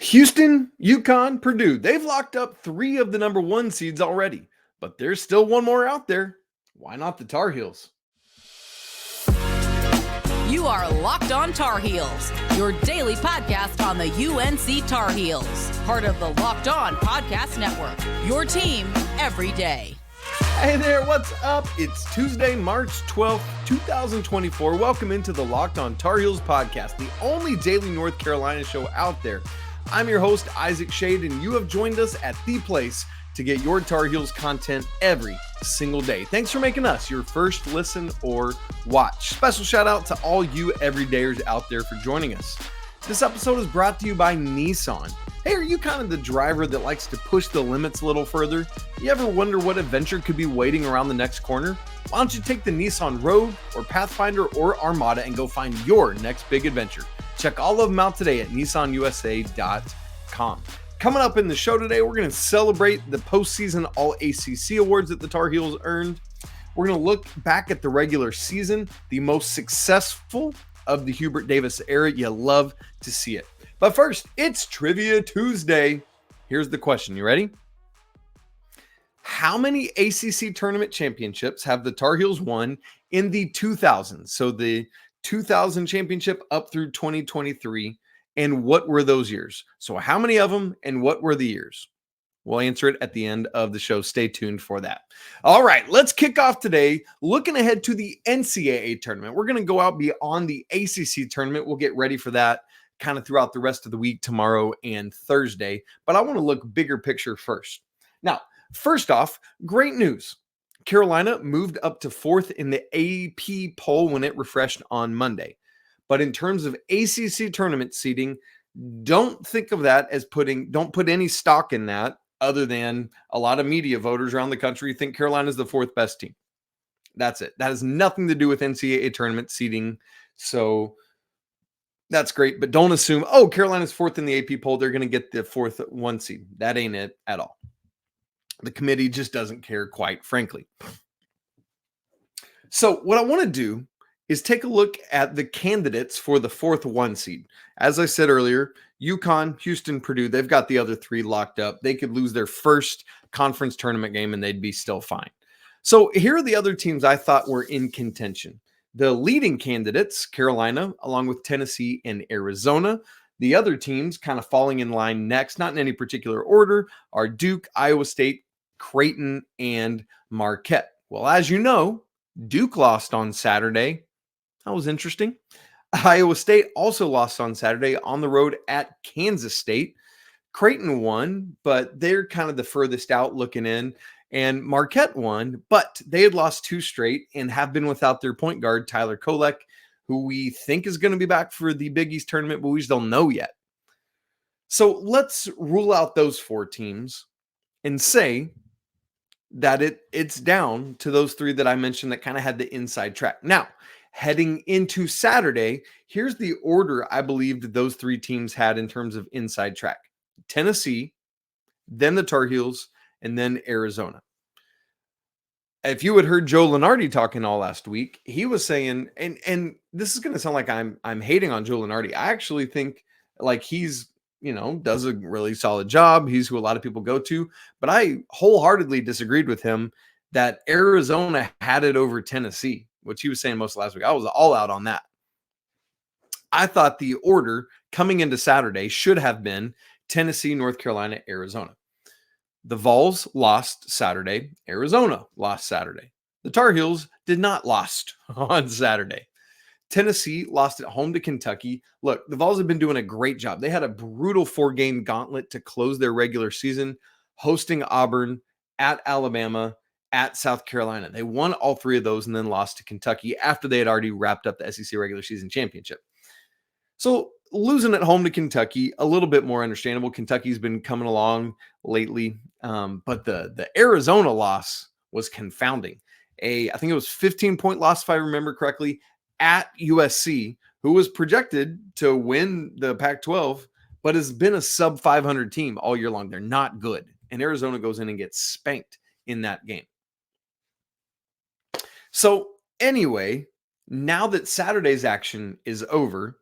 Houston, UConn, Purdue, they've locked up 3 of the number 1 seeds already, but there's still one more out there. Why not the Tar Heels? You are Locked On Tar Heels, your daily podcast on the UNC Tar Heels, part of the Locked On Podcast Network, your team every day. Hey there, what's up? It's Tuesday, March 12th, 2024. Welcome into the Locked On Tar Heels podcast, the only daily North Carolina show out there. I'm your host, Isaac Shade, and you have joined us at the place to get your Tar Heels content every single day. Thanks for making us your first listen or watch. Special shout out to all you everydayers out there for joining us. This episode is brought to you by Nissan. Hey, are you kind of the driver that likes to push the limits a little further? You ever wonder what adventure could be waiting around the next corner? Why don't you take the Nissan Rogue or Pathfinder or Armada and go find your next big adventure? Check all of them out today at nissanusa.com. Coming up in the show today, we're going to celebrate the postseason All ACC Awards that the Tar Heels earned. We're going to look back at the regular season, the most successful of the Hubert Davis era. You love to see it. But first, it's Trivia Tuesday. Here's the question. You ready? How many ACC tournament championships have the Tar Heels won in the 2000s? So the 2000 championship up through 2023. And what were those years? So how many of them and what were the years? We'll answer it at the end of the show. Stay tuned for that. All right, let's kick off today looking ahead to the NCAA tournament. We're going to go out beyond the ACC tournament. We'll get ready for that kind of throughout the rest of the week, tomorrow and Thursday. But I want to look bigger picture first. Now, first off, great news. Carolina moved up to 4th in the AP poll when it refreshed on Monday. But in terms of ACC tournament seeding, don't think of that as don't put any stock in that other than a lot of media voters around the country think Carolina is the 4th best team. That's it. That has nothing to do with NCAA tournament seeding. So that's great. But don't assume, Carolina's 4th in the AP poll, they're going to get the 4th 1 seed. That ain't it at all. The committee just doesn't care, quite frankly. So what I want to do is take a look at the candidates for the 4th 1 seed. As I said earlier, UConn, Houston, Purdue, they've got the other 3 locked up. They could lose their first conference tournament game and they'd be still fine. So here are the other teams I thought were in contention. The leading candidates, Carolina, along with Tennessee and Arizona. The other teams kind of falling in line next, not in any particular order, are Duke, Iowa State, Creighton, and Marquette. Well, as you know, Duke lost on Saturday. That was interesting. Iowa State also lost on Saturday on the road at Kansas State. Creighton won, but they're kind of the furthest out looking in. And Marquette won, but they had lost 2 straight and have been without their point guard, Tyler Kolek, who we think is going to be back for the Big East tournament, but we just don't know yet. So let's rule out those 4 teams and say that it's down to those 3 that I mentioned that kind of had the inside track. Now, heading into Saturday, here's the order I believed those 3 teams had in terms of inside track. Tennessee, then the Tar Heels, and then Arizona. If you had heard Joe Lunardi talking all last week, he was saying, and this is going to sound like I'm hating on Joe Lunardi. I actually think like he's, does a really solid job. He's who a lot of people go to, but I wholeheartedly disagreed with him that Arizona had it over Tennessee, which he was saying most of last week. I was all out on that. I thought the order coming into Saturday should have been Tennessee, North Carolina, Arizona. The Vols lost Saturday. Arizona lost Saturday. The Tar Heels did not lost on Saturday. Tennessee lost at home to Kentucky. Look, the Vols have been doing a great job. They had a brutal 4-game gauntlet to close their regular season, hosting Auburn, at Alabama, at South Carolina. They won all 3 of those and then lost to Kentucky after they had already wrapped up the SEC regular season championship. So losing at home to Kentucky, a little bit more understandable. Kentucky's been coming along lately, but the Arizona loss was confounding. I think it was 15-point loss, if I remember correctly, at USC, who was projected to win the Pac-12, but has been a sub-500 team all year long. They're not good. And Arizona goes in and gets spanked in that game. So anyway, now that Saturday's action is over,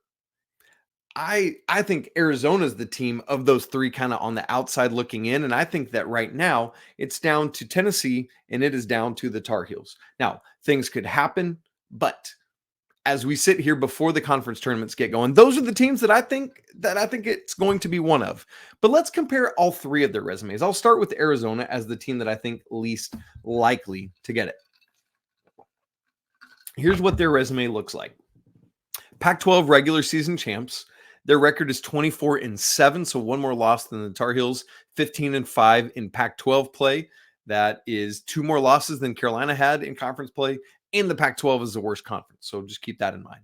I think Arizona's the team of those three kind of on the outside looking in. And I think that right now it's down to Tennessee and it is down to the Tar Heels. Now, things could happen, but as we sit here before the conference tournaments get going, those are the teams that I think it's going to be one of. But let's compare all three of their resumes. I'll start with Arizona as the team that I think least likely to get it. Here's what their resume looks like. Pac-12 regular season champs. Their record is 24-7, so one more loss than the Tar Heels. 15-5 in Pac-12 play. That is two more losses than Carolina had in conference play. And the Pac-12 is the worst conference, so just keep that in mind.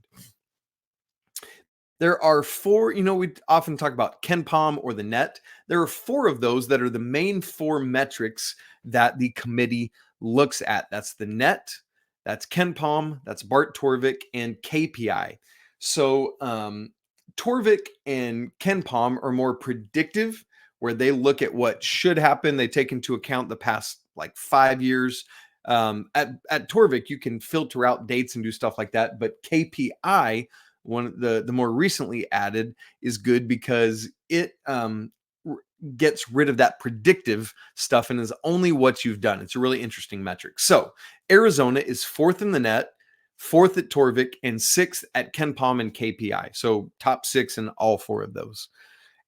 There are four, we often talk about KenPom or the net. There are four of those that are the main four metrics that the committee looks at. That's the net, that's KenPom, that's Bart Torvik, and KPI. So Torvik and KenPom are more predictive, where they look at what should happen. They take into account the past 5 years. At Torvik, you can filter out dates and do stuff like that. But KPI, one of the more recently added, is good because it gets rid of that predictive stuff and is only what you've done. It's a really interesting metric. So Arizona is fourth in the net, fourth at Torvik, and sixth at KenPom and KPI. So top six in all four of those.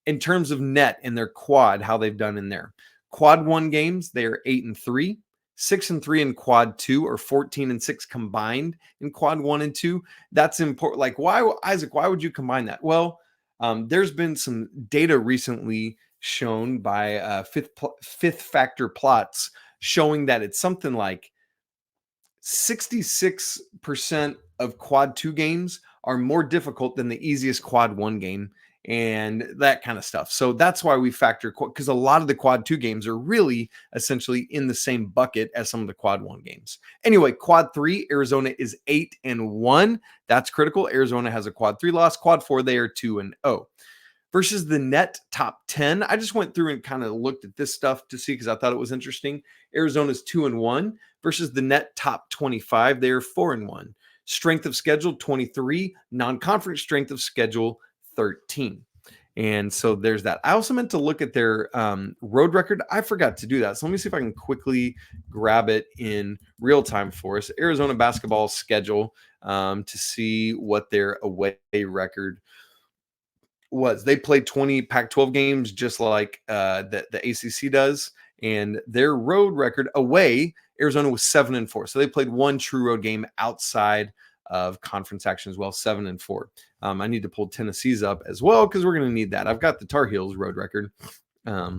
In terms of net and their quad, how they've done in there. Quad 1 games, they are 8-3. 6-3 in quad 2, or 14-6 combined in quad 1 and 2. That's important. Why, Isaac, why would you combine that? Well, there's been some data recently shown by fifth factor plots showing that it's something like 66% of quad 2 games are more difficult than the easiest quad 1 game, and that kind of stuff. So that's why we factor, because a lot of the quad 2 games are really essentially in the same bucket as some of the quad 1 games. Anyway, quad 3, Arizona is 8-1. That's critical. Arizona has a quad 3 loss. Quad 4, they are 2-0. Versus the net top 10, I just went through and kind of looked at this stuff to see because I thought it was interesting. Arizona's 2-1 versus the net top 25. They are 4-1. Strength of schedule 23. Non-conference strength of schedule 13. And so there's that. I also meant to look at their road record. I forgot to do that. So let me see if I can quickly grab it in real time for us. Arizona basketball schedule to see what their away record was. They played 20 Pac-12 games just like the ACC does. And their road record away, Arizona was 7-4. So they played one true road game outside of conference action as well, 7-4. I need to pull Tennessee's up as well because we're going to need that. I've got the Tar Heels road record. I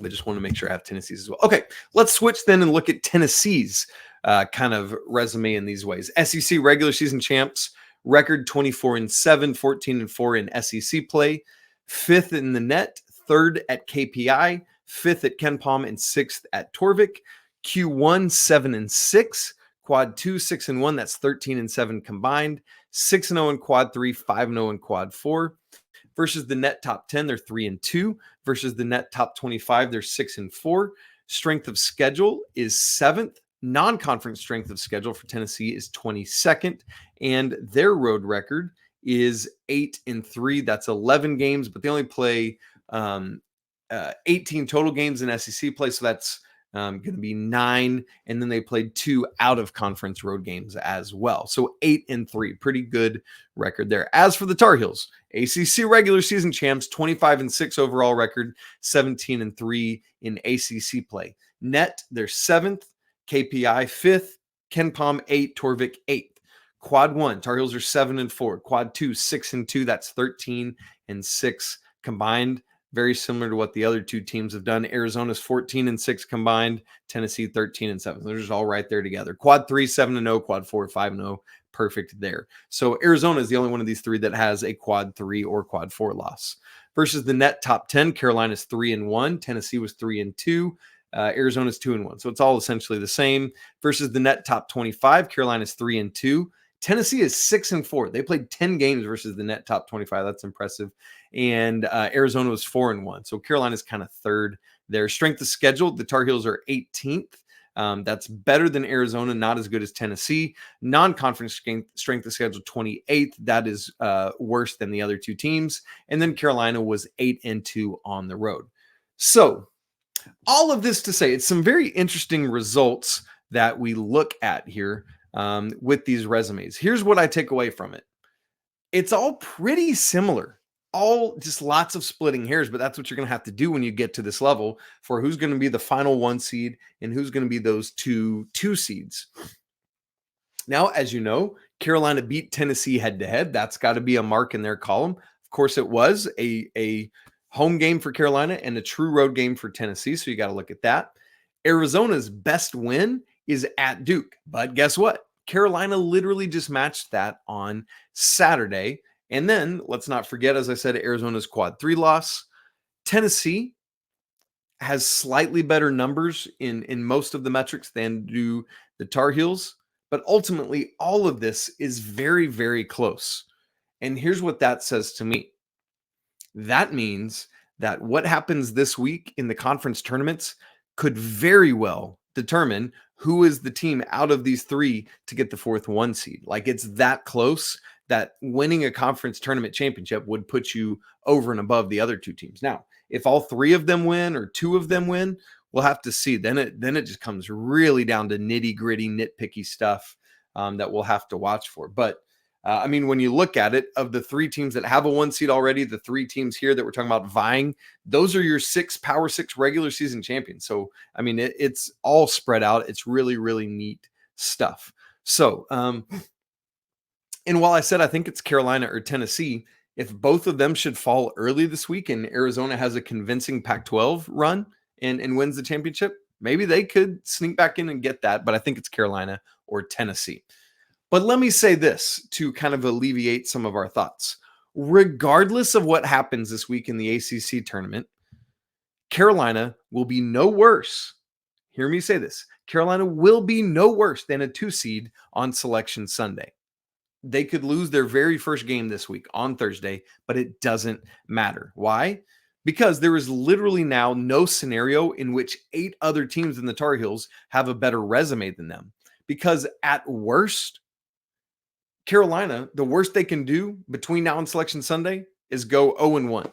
just want to make sure I have Tennessee's as well. Okay, let's switch then and look at Tennessee's kind of resume in these ways. SEC regular season champs, record 24-7, 14-4 in SEC play, fifth in the net, third at KPI, fifth at KenPom, and sixth at Torvik. Q1 7-6. Quad 2, 6-1, that's 13-7 combined. 6-0 in quad 3, 5-0 in quad 4. Versus the net top 10, they're 3-2. Versus the net top 25, they're 6-4. Strength of schedule is 7th. Non-conference strength of schedule for Tennessee is 22nd. And their road record is 8-3. That's 11 games, but they only play 18 total games in SEC play. So that's going to be 9, and then they played 2 out-of-conference road games as well. So 8-3, pretty good record there. As for the Tar Heels, ACC regular season champs, 25-6 overall record, 17-3 in ACC play. Net, they're 7th, KPI 5th, KenPom 8, Torvik 8th. Quad 1, Tar Heels are 7-4. Quad 2, 6-2, that's 13-6 combined. Very similar to what the other two teams have done. Arizona's 14-6 combined. Tennessee 13-7. They're just all right there together. Quad 3, 7-0. Quad 4, 5-0. Perfect there. So Arizona is the only one of these three that has a quad 3 or quad 4 loss. Versus the net top 10, Carolina's 3-1. Tennessee was 3-2. Arizona's 2-1. So it's all essentially the same. Versus the net top 25, Carolina's 3-2. Tennessee is 6-4. They played 10 games versus the net top 25. That's impressive. And Arizona was 4-1. So Carolina's kind of third there. Strength of schedule, the Tar Heels are 18th. That's better than Arizona, not as good as Tennessee. Non-conference strength of schedule 28th. That is worse than the other two teams. And then Carolina was 8-2 on the road. So all of this to say, it's some very interesting results that we look at here with these resumes. Here's what I take away from it. It's all pretty similar. All just lots of splitting hairs, but that's what you're going to have to do when you get to this level for who's going to be the final 1 seed and who's going to be those two seeds. Now, as you know, Carolina beat Tennessee head-to-head. That's got to be a mark in their column. Of course, it was a home game for Carolina and a true road game for Tennessee, so you got to look at that. Arizona's best win is at Duke, but guess what? Carolina literally just matched that on Saturday. And then let's not forget, as I said, Arizona's quad 3 loss. Tennessee has slightly better numbers in most of the metrics than do the Tar Heels. But ultimately, all of this is very, very close. And here's what that says to me. That means that what happens this week in the conference tournaments could very well determine who is the team out of these 3 to get the 4th 1 seed. Like, it's that close that winning a conference tournament championship would put you over and above the other 2 teams. Now, if all 3 of them win or 2 of them win, we'll have to see. Then it just comes really down to nitty-gritty, nitpicky stuff that we'll have to watch for. But I mean, when you look at it, of the 3 teams that have a 1 seed already, the 3 teams here that we're talking about vying, those are your 6 Power 6 regular season champions. So, I mean, it's all spread out. It's really, really neat stuff. So, and while I said I think it's Carolina or Tennessee, if both of them should fall early this week and Arizona has a convincing Pac-12 run and wins the championship, maybe they could sneak back in and get that. But I think it's Carolina or Tennessee. But let me say this to kind of alleviate some of our thoughts. Regardless of what happens this week in the ACC tournament, Carolina will be no worse. Hear me say this. Carolina will be no worse than a 2 seed on Selection Sunday. They could lose their very first game this week on Thursday, but it doesn't matter. Why? Because there is literally now no scenario in which 8 other teams in the Tar Heels have a better resume than them. Because at worst, Carolina, the worst they can do between now and Selection Sunday is go 0-1.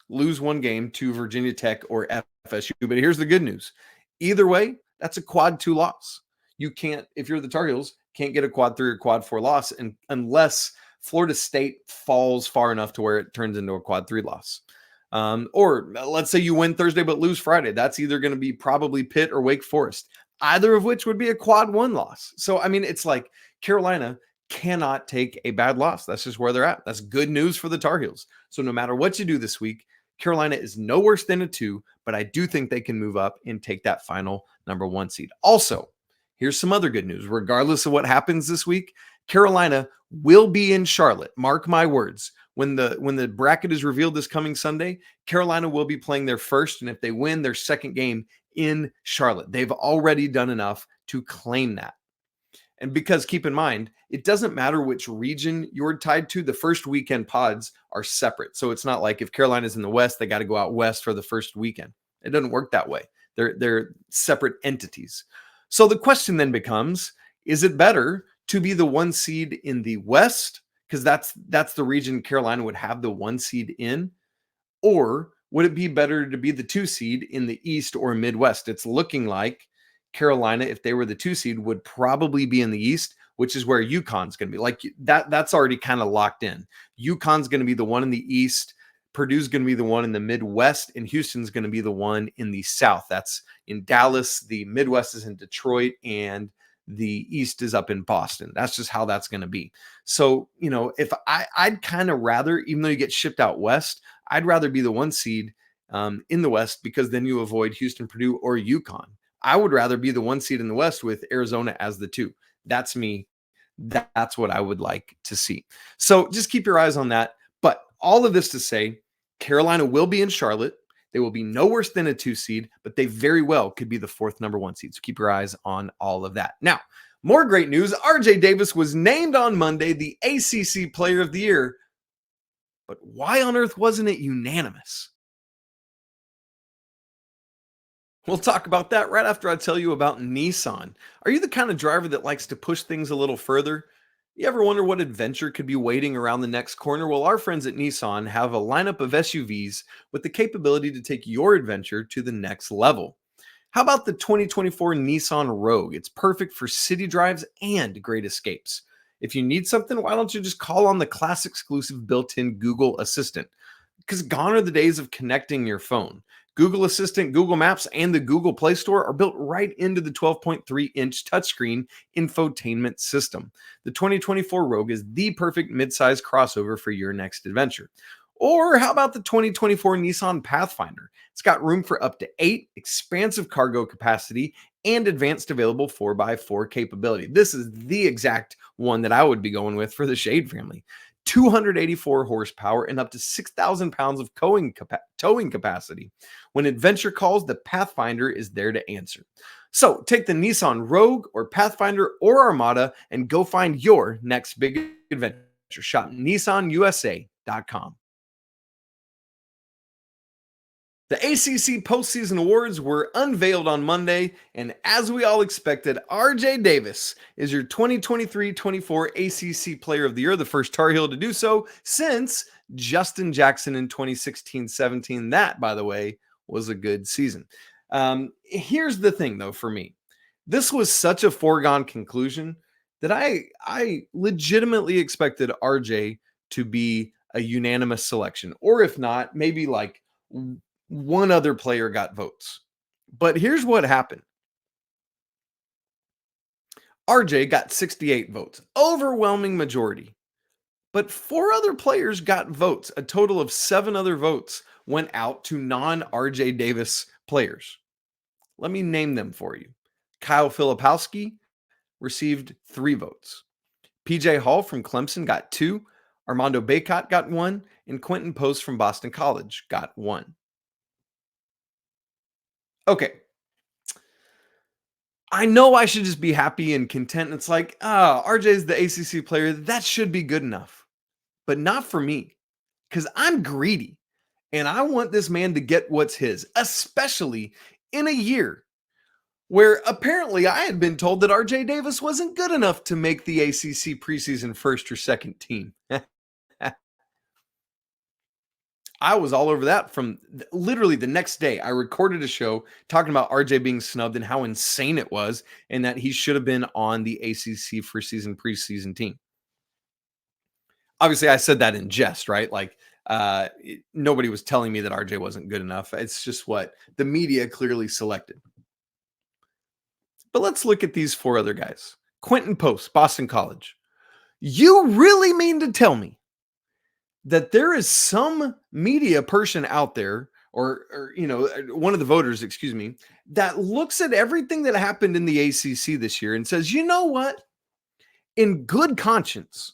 Lose 1 game to Virginia Tech or FSU. But here's the good news. Either way, that's a quad 2 loss. You can't, if you're the Tar Heels, can't get a quad 3 or quad 4 loss unless Florida State falls far enough to where it turns into a quad 3 loss. Or let's say you win Thursday but lose Friday. That's either going to be probably Pitt or Wake Forest, either of which would be a quad 1 loss. So, I mean, it's like Carolina cannot take a bad loss. That's just where they're at. That's good news for the Tar Heels. So no matter what you do this week, Carolina is no worse than a 2, but I do think they can move up and take that final number 1 seed. Also, here's some other good news. Regardless of what happens this week, Carolina will be in Charlotte. Mark my words. When the bracket is revealed this coming Sunday, Carolina will be playing their first, and if they win, their second game in Charlotte. They've already done enough to claim that. And because keep in mind, it doesn't matter which region you're tied to. The first weekend pods are separate. So it's not like if Carolina's in the West, they got to go out West for the first weekend. It doesn't work that way. They're separate entities. So the question then becomes, is it better to be the 1 seed in the West? Because that's the region Carolina would have the 1 seed in. Or would it be better to be the 2 seed in the East or Midwest? It's looking like Carolina, if they were the 2 seed, would probably be in the East, which is where UConn's going to be. Like that's already kind of locked in. UConn's going to be the one in the East. Purdue's going to be the one in the Midwest, and Houston's going to be the one in the South. That's in Dallas. The Midwest is in Detroit, and the East is up in Boston. That's just how that's going to be. So, you know, if I'd kind of rather, even though you get shipped out West, I'd rather be the 1 seed in the West, because then you avoid Houston, Purdue, or UConn. I would rather be the 1 seed in the West with Arizona as the 2. That's me. That's what I would like to see. So just keep your eyes on that. But all of this to say, Carolina will be in Charlotte. They will be no worse than a 2 seed, but they very well could be the 4th number 1 seed. So keep your eyes on all of that. Now, more great news. RJ Davis was named on Monday the ACC Player of the Year. But why on earth wasn't it unanimous? We'll talk about that right after I tell you about Nissan. Are you the kind of driver that likes to push things a little further? You ever wonder what adventure could be waiting around the next corner? Well, our friends at Nissan have a lineup of SUVs with the capability to take your adventure to the next level. How about the 2024 Nissan Rogue? It's perfect for city drives and great escapes. If you need something, why don't you just call on the class exclusive built in Google Assistant? Because gone are the days of connecting your phone. Google Assistant, Google Maps, and the Google Play Store are built right into the 12.3-inch touchscreen infotainment system. The 2024 Rogue is the perfect midsize crossover for your next adventure. Or how about the 2024 Nissan Pathfinder? It's got room for up to 8, expansive cargo capacity, and advanced available 4x4 capability. This is the exact one that I would be going with for the Shade family. 284 horsepower and up to 6,000 pounds of towing capacity. When adventure calls, the Pathfinder is there to answer. So take the Nissan Rogue or Pathfinder or Armada and go find your next big adventure. Shop nissanusa.com. The ACC Postseason Awards were unveiled on Monday, and as we all expected, RJ Davis is your 2023-24 ACC Player of the Year, the first Tar Heel to do so since Justin Jackson in 2016-17. That, by the way, was a good season. Here's the thing, though, for me. This was such a foregone conclusion that I legitimately expected RJ to be a unanimous selection, or if not, maybe like one other player got votes. But here's what happened. RJ got 68 votes, overwhelming majority. But 4 other players got votes. A total of 7 other votes went out to non-RJ Davis players. Let me name them for you. Kyle Filipowski received 3 votes. PJ Hall from Clemson got 2. Armando Bacot got 1. And Quentin Post from Boston College got 1. Okay. I know I should just be happy and content. It's like, RJ's the ACC player. That should be good enough. But not for me, because I'm greedy. And I want this man to get what's his, especially in a year where apparently I had been told that RJ Davis wasn't good enough to make the ACC preseason first or second team. I was all over that from literally the next day. I recorded a show talking about RJ being snubbed and how insane it was and that he should have been on the ACC first season preseason team. Obviously, I said that in jest, right? Like nobody was telling me that RJ wasn't good enough. It's just what the media clearly selected. But let's look at these 4 other guys. Quentin Post, Boston College. You really mean to tell me that there is some media person out there or one of the voters, excuse me, that looks at everything that happened in the ACC this year and says, you know what? In good conscience,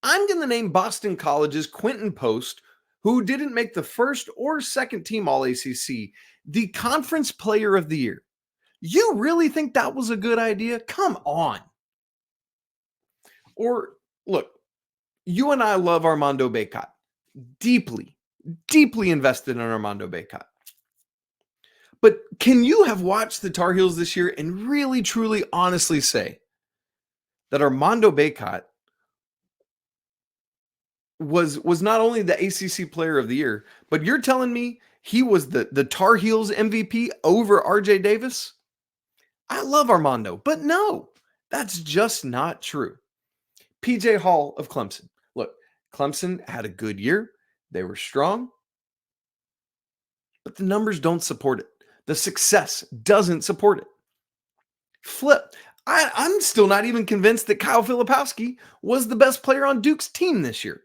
I'm going to name Boston College's Quentin Post, who didn't make the first or second team All-ACC, the Conference Player of the Year. You really think that was a good idea? Come on. Or look, you and I love Armando Bacot. Deeply, deeply invested in Armando Bacot. But can you have watched the Tar Heels this year and really, truly, honestly say that Armando Bacot was not only the ACC Player of the Year, but you're telling me he was the Tar Heels MVP over RJ Davis? I love Armando, but no, that's just not true. PJ Hall of Clemson. Look, Clemson had a good year. They were strong, but the numbers don't support it. The success doesn't support it. Flip. I'm still not even convinced that Kyle Filipowski was the best player on Duke's team this year.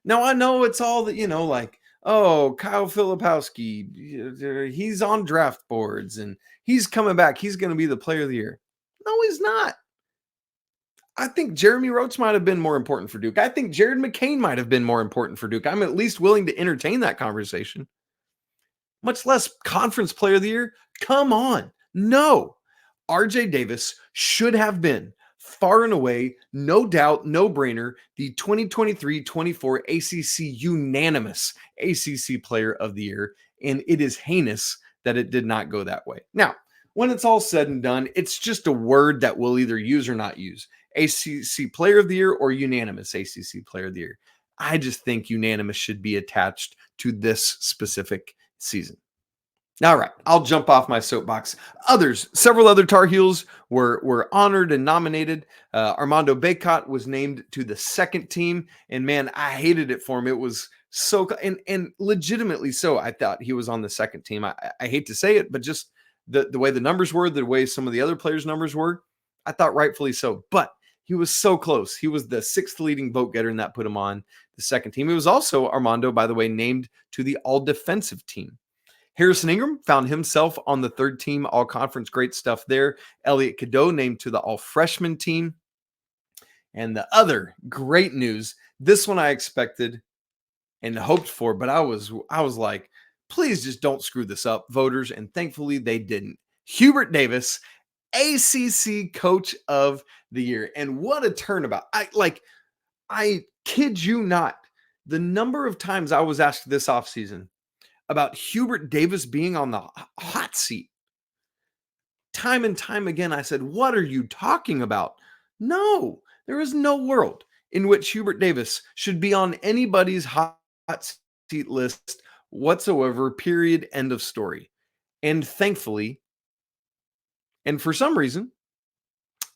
Now, I know it's all that, Kyle Filipowski, he's on draft boards and he's coming back. He's going to be the player of the year. No, he's not. I think Jeremy Roach might have been more important for Duke. I think Jared McCain might have been more important for Duke. I'm at least willing to entertain that conversation. Much less Conference Player of the Year. Come on. No. RJ Davis should have been far and away, no doubt, no brainer, the 2023-24 ACC unanimous ACC Player of the Year. And it is heinous that it did not go that way. Now, when it's all said and done, it's just a word that we'll either use or not use. ACC Player of the Year or unanimous ACC Player of the Year. I just think unanimous should be attached to this specific season. All right, I'll jump off my soapbox. Several other Tar Heels were honored and nominated. Armando Bacot was named to the second team, and man, I hated it for him. It was so, and legitimately so. I thought he was on the second team. I hate to say it, but just the way the numbers were, the way some of the other players' numbers were, I thought rightfully so. But he was so close. He was the sixth leading vote getter, and that put him on the second team. He was also, Armando, by the way, named to the all-defensive team. Harrison Ingram found himself on the third team, all-conference, great stuff there. Elliot Cadeau named to the all-freshman team. And the other great news, this one I expected and hoped for, but I was like, please just don't screw this up, voters, and thankfully they didn't. Hubert Davis, ACC Coach of the Year. And what a turnabout. I kid you not, the number of times I was asked this offseason about Hubert Davis being on the hot seat. Time and time again, I said, what are you talking about? No, there is no world in which Hubert Davis should be on anybody's hot seat list whatsoever, period, end of story. And thankfully, and for some reason,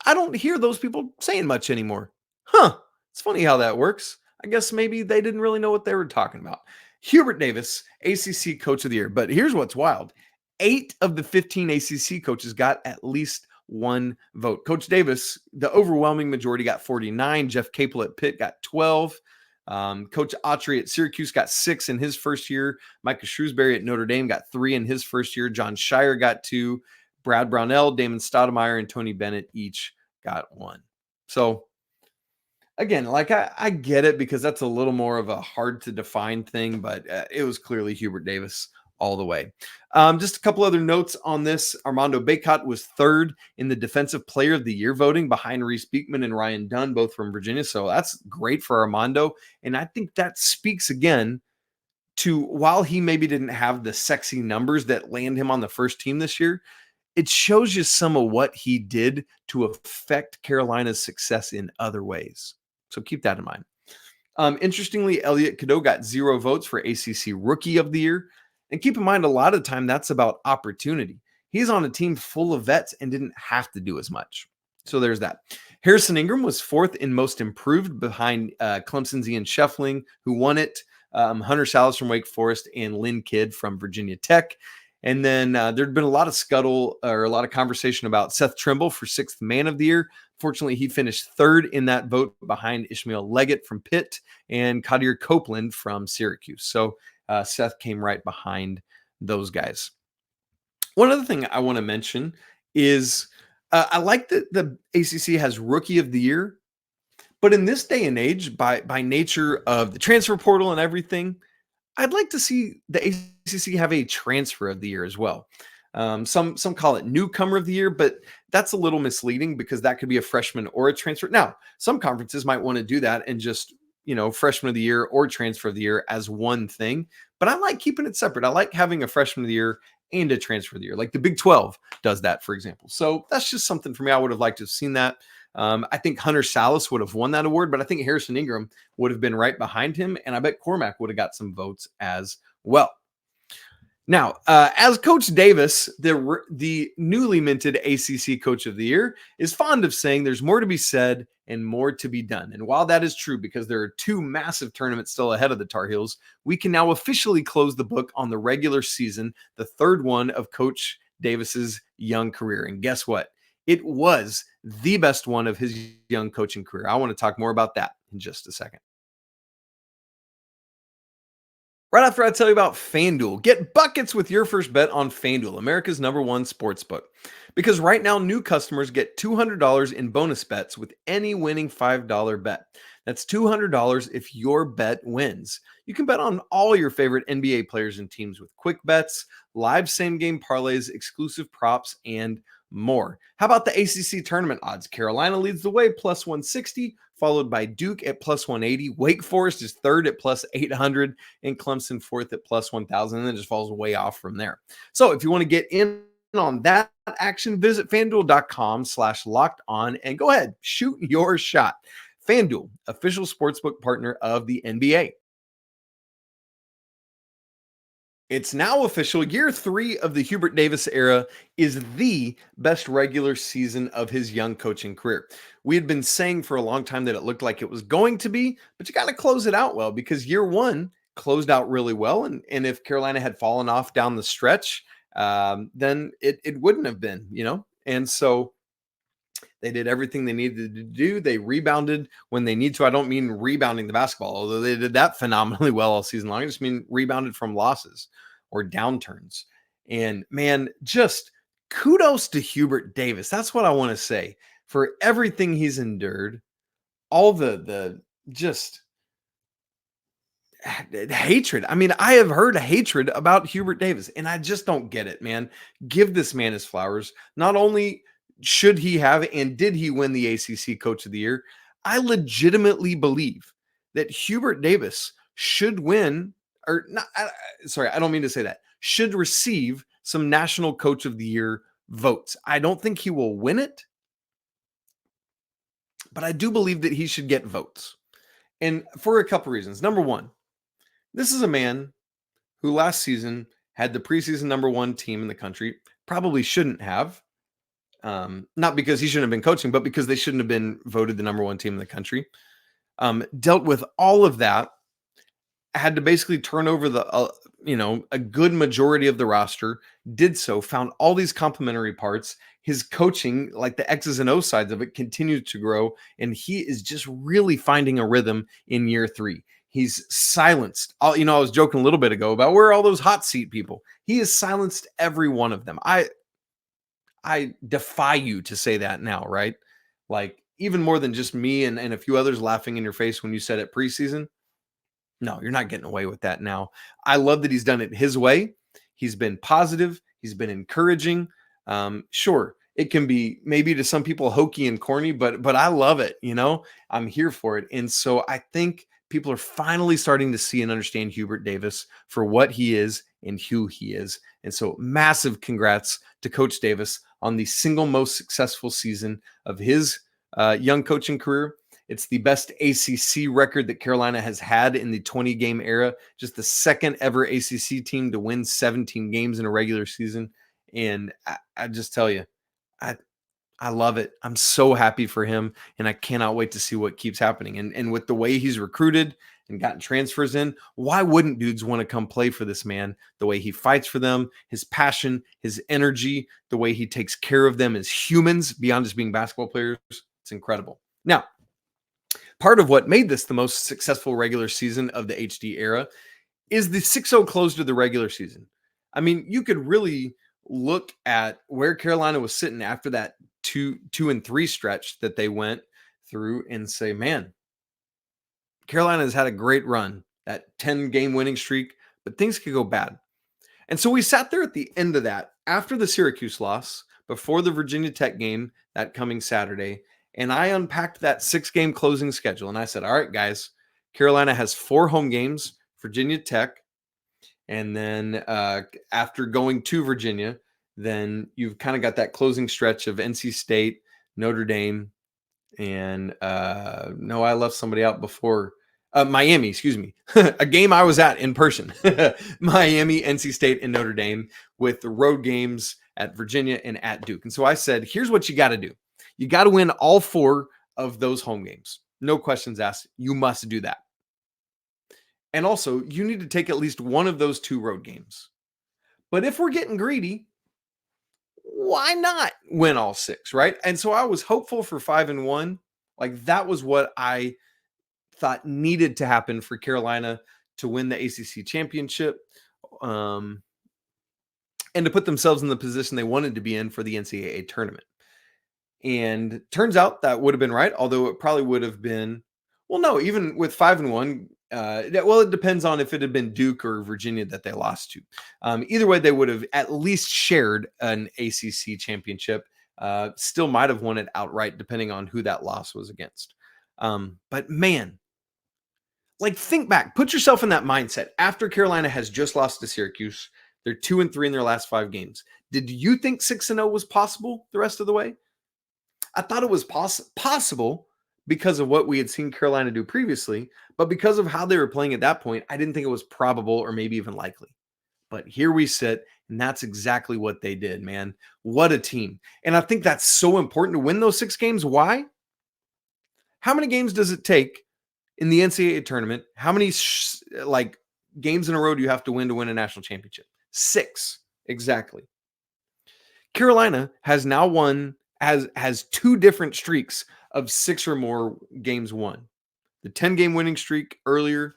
I don't hear those people saying much anymore. It's funny how that works. I guess maybe they didn't really know what they were talking about. Hubert Davis, ACC Coach of the Year. But here's what's wild. 8 of the 15 ACC coaches got at least one vote. Coach Davis, the overwhelming majority, got 49. Jeff Capel at Pitt got 12. Coach Autry at Syracuse got 6 in his first year. Micah Shrewsbury at Notre Dame got 3 in his first year. John Shire got 2. Brad Brownell, Damon Stoudemire, and Tony Bennett each got 1. So, again, I get it because that's a little more of a hard to define thing, but it was clearly Hubert Davis all the way. Just a couple other notes on this. Armando Bacot was third in the Defensive Player of the Year voting behind Reese Beekman and Ryan Dunn, both from Virginia. So that's great for Armando. And I think that speaks again to, while he maybe didn't have the sexy numbers that land him on the first team this year, it shows you some of what he did to affect Carolina's success in other ways. So keep that in mind. Interestingly, Elliot Cadeau got 0 votes for ACC Rookie of the Year. And keep in mind, a lot of the time, that's about opportunity. He's on a team full of vets and didn't have to do as much. So there's that. Harrison Ingram was 4th in Most Improved behind Clemson's Ian Scheffling, who won it, Hunter Salas from Wake Forest, and Lynn Kidd from Virginia Tech. And then there'd been a lot of conversation about Seth Trimble for 6th Man of the Year. Fortunately, he finished 3rd in that vote behind Ishmael Leggett from Pitt and Kadir Copeland from Syracuse. So Seth came right behind those guys. One other thing I want to mention is I like that the ACC has Rookie of the Year, but in this day and age, by nature of the transfer portal and everything, I'd like to see the ACC have a Transfer of the Year as well. Some call it Newcomer of the Year, but that's a little misleading because that could be a freshman or a transfer. Now, some conferences might want to do that and just, Freshman of the Year or Transfer of the Year as one thing. But I like keeping it separate. I like having a Freshman of the Year and a Transfer of the Year. Like the Big 12 does that, for example. So that's just something for me. I would have liked to have seen that. I think Hunter Salas would have won that award, but I think Harrison Ingram would have been right behind him. And I bet Cormac would have got some votes as well. Now, as Coach Davis, the newly minted ACC Coach of the Year, is fond of saying there's more to be said and more to be done. And while that is true, because there are 2 massive tournaments still ahead of the Tar Heels, we can now officially close the book on the regular season, the 3rd one of Coach Davis's young career. And guess what? It was the best one of his young coaching career. I want to talk more about that in just a second. Right after I tell you about FanDuel, get buckets with your first bet on FanDuel, America's #1 sportsbook. Because right now, new customers get $200 in bonus bets with any winning $5 bet. That's $200 if your bet wins. You can bet on all your favorite NBA players and teams with quick bets, live same-game parlays, exclusive props, and more. How about the ACC tournament odds? Carolina leads the way, plus 160. followed by Duke at plus 180. Wake Forest is third at plus 800, and Clemson fourth at plus 1,000, and then just falls way off from there. So if you want to get in on that action, visit FanDuel.com/locked-on and go ahead, shoot your shot. FanDuel, official sportsbook partner of the NBA. It's now official. Year 3 of the Hubert Davis era is the best regular season of his young coaching career. We had been saying for a long time that it looked like it was going to be, but you got to close it out well, because year 1 closed out really well. And if Carolina had fallen off down the stretch, then it wouldn't have been, And so they did everything they needed to do. They rebounded when they need to. I don't mean rebounding the basketball, although they did that phenomenally well all season long. I just mean rebounded from losses or downturns. And man, just kudos to Hubert Davis. That's what I want to say, for everything he's endured, all the just hatred. I mean, I have heard hatred about Hubert Davis, and I just don't get it, man. Give this man his flowers. Not only should he have, and did he win the ACC Coach of the Year, I legitimately believe that Hubert Davis should win, or not, sorry, I don't mean to say that, should receive some National Coach of the Year votes. I don't think he will win it, but I do believe that he should get votes. And for a couple reasons. Number one, this is a man who last season had the preseason number 1 team in the country. Probably shouldn't have. Not because he shouldn't have been coaching, but because they shouldn't have been voted the number 1 team in the country. Dealt with all of that. Had to basically turn over a good majority of the roster. Did so. Found all these complementary parts. His coaching, like the X's and O's sides of it, continued to grow. And he is just really finding a rhythm in year 3. He's silenced. I was joking a little bit ago about where are all those hot seat people. He has silenced every one of them. I defy you to say that now, right? Like, even more than just me and a few others laughing in your face when you said it preseason. No, you're not getting away with that now. I love that he's done it his way. He's been positive. He's been encouraging. Sure, it can be maybe to some people hokey and corny, but I love it. I'm here for it. And so I think people are finally starting to see and understand Hubert Davis for what he is and who he is. And so massive congrats to Coach Davis on the single most successful season of his young coaching career. It's the best ACC record that Carolina has had in the 20-game era. Just the second ever ACC team to win 17 games in a regular season. And I just tell you, I love it. I'm so happy for him, and I cannot wait to see what keeps happening. And with the way he's recruited and gotten transfers in, why wouldn't dudes want to come play for this man? The way he fights for them, his passion, his energy, the way he takes care of them as humans beyond just being basketball players, it's incredible. Now, part of what made this the most successful regular season of the HD era is the 6-0 close to the regular season. I mean, you could really look at where Carolina was sitting after that 2-3 stretch that they went through and say, man, Carolina has had a great run, that 10-game winning streak, but things could go bad. And so we sat there at the end of that, after the Syracuse loss, before the Virginia Tech game that coming Saturday, and I unpacked that 6-game closing schedule. And I said, all right, guys, Carolina has 4 home games, Virginia Tech, and then after going to Virginia, then you've kind of got that closing stretch of NC State, Notre Dame, and no, I left somebody out before. Miami, excuse me. A game I was at in person. Miami, NC State, and Notre Dame, with the road games at Virginia and at Duke. And so I said, here's what you got to do. You got to win all 4 of those home games. No questions asked. You must do that. And also, you need to take at least one of those 2 road games. But if we're getting greedy, why not win all 6, right? And so I was hopeful for 5-1. Like, that was what I thought needed to happen for Carolina to win the ACC championship, and to put themselves in the position they wanted to be in for the NCAA tournament. And turns out that would have been right, although it probably would have been, well, no, even with 5-1, well, it depends on if it had been Duke or Virginia that they lost to. Either way, they would have at least shared an ACC championship. Still might have won it outright, depending on who that loss was against. But man, like think back, put yourself in that mindset. After Carolina has just lost to Syracuse, they're 2-3 in their last 5 games. Did you think 6-0 was possible the rest of the way? I thought it was possible because of what we had seen Carolina do previously, but because of how they were playing at that point, I didn't think it was probable or maybe even likely. But here we sit, and that's exactly what they did, man. What a team. And I think that's so important to win those 6 games. Why? How many games does it take in the NCAA tournament? How many games in a row do you have to win a national championship? 6, exactly. Carolina has now won, has 2 different streaks of 6 or more games won. The 10-game winning streak earlier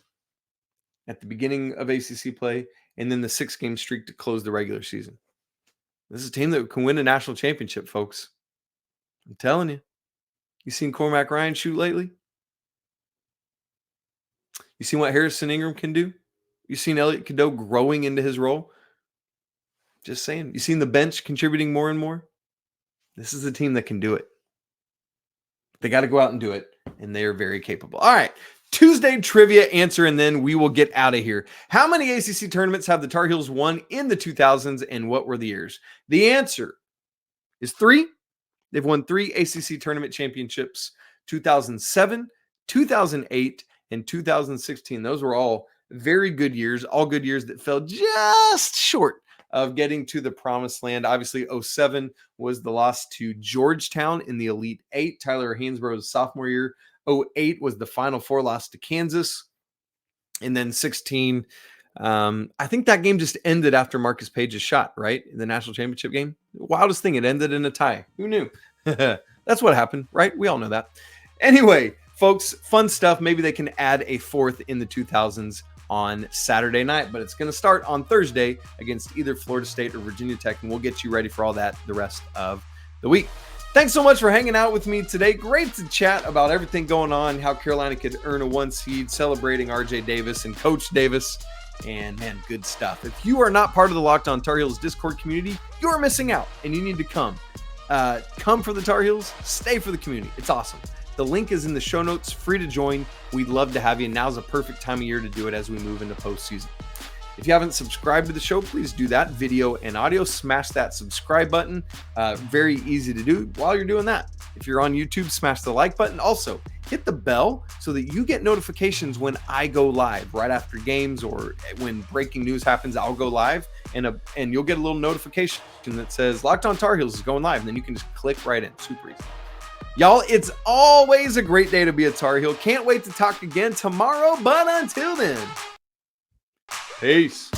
at the beginning of ACC play, and then the 6-game streak to close the regular season. This is a team that can win a national championship, folks. I'm telling you. You seen Cormac Ryan shoot lately? You seen what Harrison Ingram can do? You seen Elliot Cadeau growing into his role? Just saying. You seen the bench contributing more and more? This is a team that can do it. They got to go out and do it, and they are very capable. All right, Tuesday trivia answer, and then we will get out of here. How many ACC tournaments have the Tar Heels won in the 2000s, and what were the years? The answer is 3. They've won 3 ACC tournament championships, 2007, 2008, and 2016. Those were all very good years, all good years that fell just short of getting to the promised land. Obviously, 07 was the loss to Georgetown in the Elite 8. Tyler Hansborough's sophomore year. 08 was the Final Four loss to Kansas. And then 16, I think that game just ended after Marcus Page's shot, right? The national championship game. Wildest thing, it ended in a tie. Who knew? That's what happened, right? We all know that. Anyway, folks, fun stuff. Maybe they can add a 4th in the 2000s on Saturday night, but it's going to start on Thursday against either Florida State or Virginia Tech, and we'll get you ready for all that the rest of the week. Thanks so much for hanging out with me today. Great to chat about everything going on, how Carolina could earn a 1 seed, celebrating RJ Davis and Coach Davis, and man, good stuff. If you are not part of the Locked On Tar Heels Discord community, you are missing out, and you need to come. Come for the Tar Heels, stay for the community. It's awesome. The link is in the show notes, free to join. We'd love to have you. Now's a perfect time of year to do it as we move into postseason. If you haven't subscribed to the show, please do that. Video and audio, smash that subscribe button. Very easy to do while you're doing that. If you're on YouTube, smash the like button. Also, hit the bell so that you get notifications when I go live right after games, or when breaking news happens, I'll go live and you'll get a little notification that says Locked On Tar Heels is going live. And then you can just click right in. Super easy. Y'all, it's always a great day to be a Tar Heel. Can't wait to talk again tomorrow, but until then, peace.